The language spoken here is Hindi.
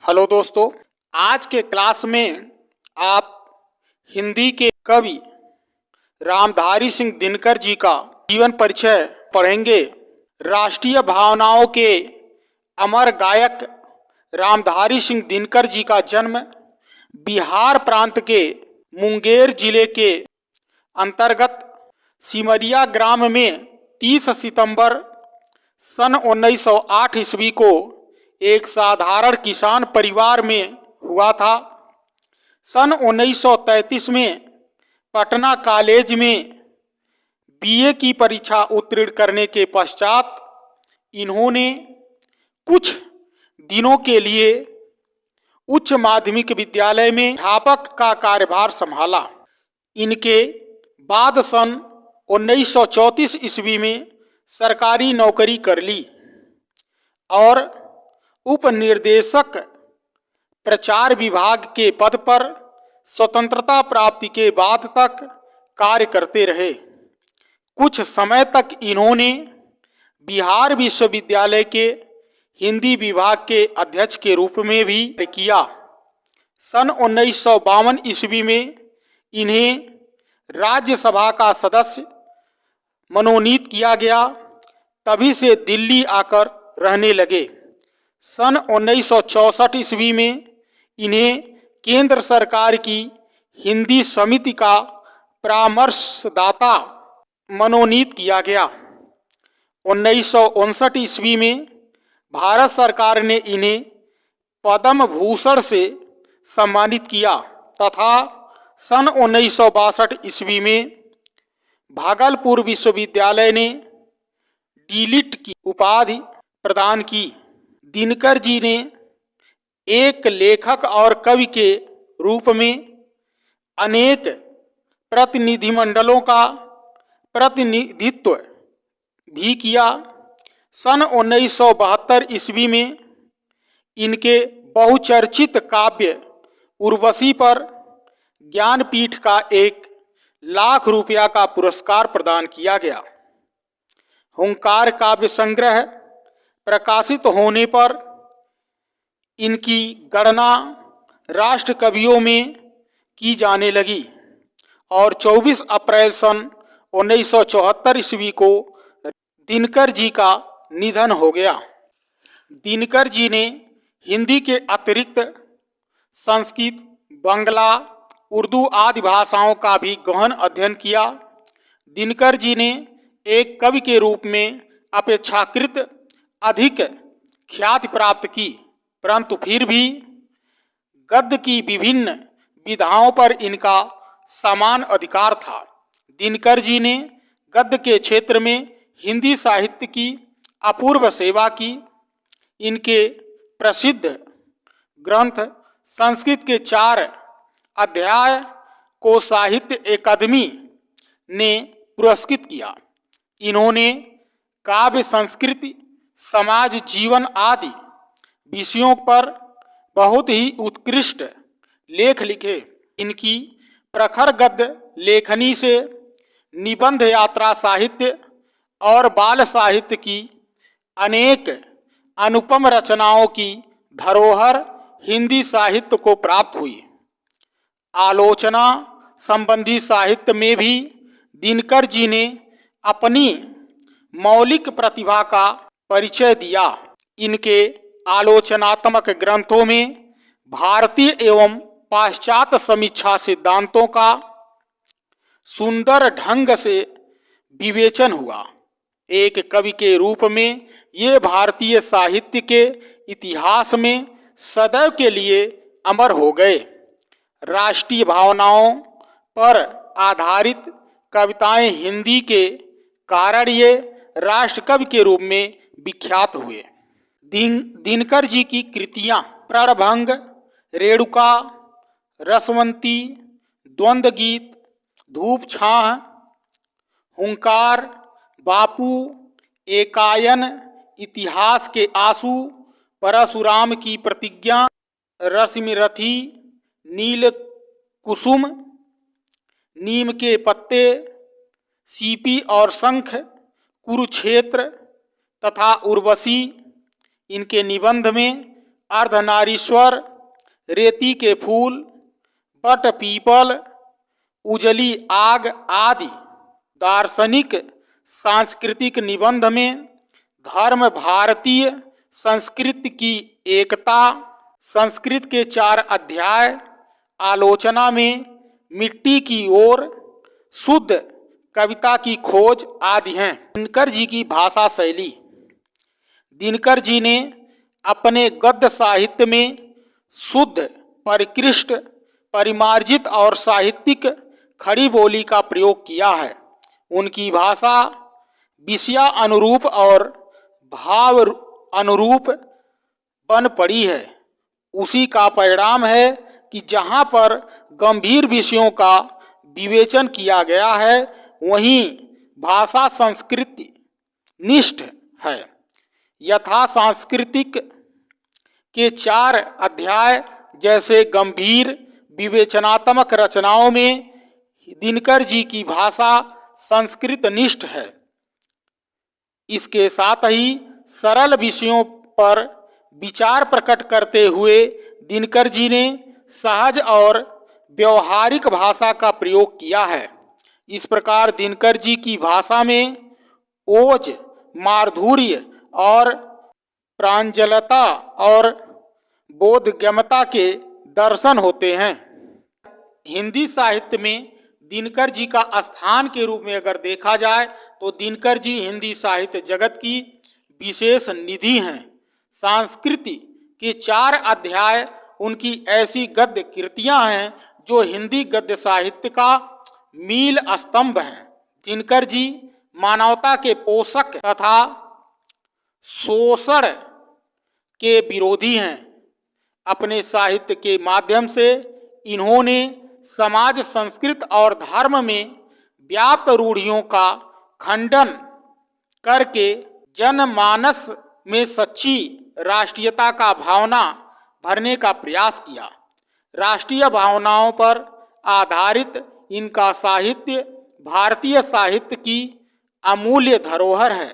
हेलो दोस्तों, आज के क्लास में आप हिंदी के कवि रामधारी सिंह दिनकर जी का जीवन परिचय पढ़ेंगे। राष्ट्रीय भावनाओं के अमर गायक रामधारी सिंह दिनकर जी का जन्म बिहार प्रांत के मुंगेर जिले के अंतर्गत सिमरिया ग्राम में 30 सितंबर सन 1908 ईस्वी को एक साधारण किसान परिवार में हुआ था। सन 1933 में पटना कॉलेज में बीए की परीक्षा उत्तीर्ण करने के पश्चात इन्होंने कुछ दिनों के लिए उच्च माध्यमिक विद्यालय में अध्यापक का कार्यभार संभाला। इनके बाद सन 1934 ईस्वी में सरकारी नौकरी कर ली और उपनिर्देशक प्रचार विभाग के पद पर स्वतंत्रता प्राप्ति के बाद तक कार्य करते रहे। कुछ समय तक इन्होंने बिहार विश्वविद्यालय के हिंदी विभाग के अध्यक्ष के रूप में भी कार्य किया। सन 1952 ईस्वी में इन्हें राज्यसभा का सदस्य मनोनीत किया गया। तभी से दिल्ली आकर रहने लगे। सन 1964 ईस्वी में इन्हें केंद्र सरकार की हिंदी समिति का परामर्शदाता मनोनीत किया गया। 1959 ईस्वी में भारत सरकार ने इन्हें पद्म भूषण से सम्मानित किया तथा सन 1962 ईस्वी में भागलपुर विश्वविद्यालय ने डीलिट की उपाधि प्रदान की। दिनकर जी ने एक लेखक और कवि के रूप में अनेक प्रतिनिधिमंडलों का प्रतिनिधित्व भी किया। सन 1972 ईस्वी में इनके बहुचर्चित काव्य उर्वशी पर ज्ञानपीठ का 1,00,000 रुपया का पुरस्कार प्रदान किया गया। हुंकार काव्य संग्रह प्रकाशित होने पर इनकी गणना राष्ट्र कवियों में की जाने लगी और 24 अप्रैल सन 1974 ईस्वी को दिनकर जी का निधन हो गया। दिनकर जी ने हिंदी के अतिरिक्त संस्कृत, बांग्ला, उर्दू आदि भाषाओं का भी गहन अध्ययन किया। दिनकर जी ने एक कवि के रूप में अपेक्षाकृत अधिक ख्याति प्राप्त की, परंतु फिर भी गद्य की विभिन्न विधाओं पर इनका समान अधिकार था। दिनकर जी ने गद्य के क्षेत्र में हिंदी साहित्य की अपूर्व सेवा की। इनके प्रसिद्ध ग्रंथ संस्कृत के 4 अध्याय को साहित्य अकादमी ने पुरस्कृत किया। इन्होंने काव्य, संस्कृति, समाज जीवन आदि विषयों पर बहुत ही उत्कृष्ट लेख लिखे। इनकी प्रखर गद्य लेखनी से निबंध, यात्रा साहित्य और बाल साहित्य की अनेक अनुपम रचनाओं की धरोहर हिंदी साहित्य को प्राप्त हुई। आलोचना संबंधी साहित्य में भी दिनकर जी ने अपनी मौलिक प्रतिभा का परिचय दिया। इनके आलोचनात्मक ग्रंथों में भारतीय एवं पाश्चात्य समीक्षा सिद्धांतों का सुंदर ढंग से विवेचन हुआ। एक कवि के रूप में ये भारतीय साहित्य के इतिहास में सदैव के लिए अमर हो गए। राष्ट्रीय भावनाओं पर आधारित कविताएं हिंदी के कारण ये राष्ट्रकवि के रूप में विख्यात हुए। दिनकर जी की कृतियां प्रणभंग, रेणुका, रसवंती, द्वंद्व गीत, धूप छाह, हुंकार, बापू, एकायन, इतिहास के आंसू, परशुराम की प्रतिज्ञा, रश्मिरथी, नील कुसुम, नीम के पत्ते, सीपी और शंख, कुरुक्षेत्र तथा उर्वशी इनके निबंध में अर्धनारीश्वर, रेती के फूल, बट पीपल, उजली आग आदि दार्शनिक सांस्कृतिक निबंध में धर्म, भारतीय संस्कृति की एकता, संस्कृत के 4 अध्याय, आलोचना में मिट्टी की ओर, शुद्ध कविता की खोज आदि हैं। दिनकर जी की भाषा शैली। दिनकर जी ने अपने गद्य साहित्य में शुद्ध, परिकृष्ट, परिमार्जित और साहित्यिक खड़ी बोली का प्रयोग किया है। उनकी भाषा विषया अनुरूप और भाव अनुरूप बन पड़ी है। उसी का परिणाम है कि जहाँ पर गंभीर विषयों का विवेचन किया गया है वहीं भाषा संस्कृति निष्ठ है। यथा सांस्कृतिक के 4 अध्याय जैसे गंभीर विवेचनात्मक रचनाओं में दिनकर जी की भाषा संस्कृत निष्ठ है। इसके साथ ही सरल विषयों पर विचार प्रकट करते हुए दिनकर जी ने सहज और व्यवहारिक भाषा का प्रयोग किया है। इस प्रकार दिनकर जी की भाषा में ओज, माधुर्य और प्रांजलता और बोधगम्यता के दर्शन होते हैं। हिंदी साहित्य में दिनकर जी का स्थान के रूप में अगर देखा जाए तो दिनकर जी हिंदी साहित्य जगत की विशेष निधि हैं। संस्कृति के 4 अध्याय उनकी ऐसी गद्य कृतियां हैं जो हिंदी गद्य साहित्य का मील स्तंभ हैं। दिनकर जी मानवता के पोषक तथा शोषण के विरोधी हैं। अपने साहित्य के माध्यम से इन्होंने समाज, संस्कृति और धर्म में व्याप्त रूढ़ियों का खंडन करके जनमानस में सच्ची राष्ट्रीयता का भावना भरने का प्रयास किया। राष्ट्रीय भावनाओं पर आधारित इनका साहित्य भारतीय साहित्य की अमूल्य धरोहर है।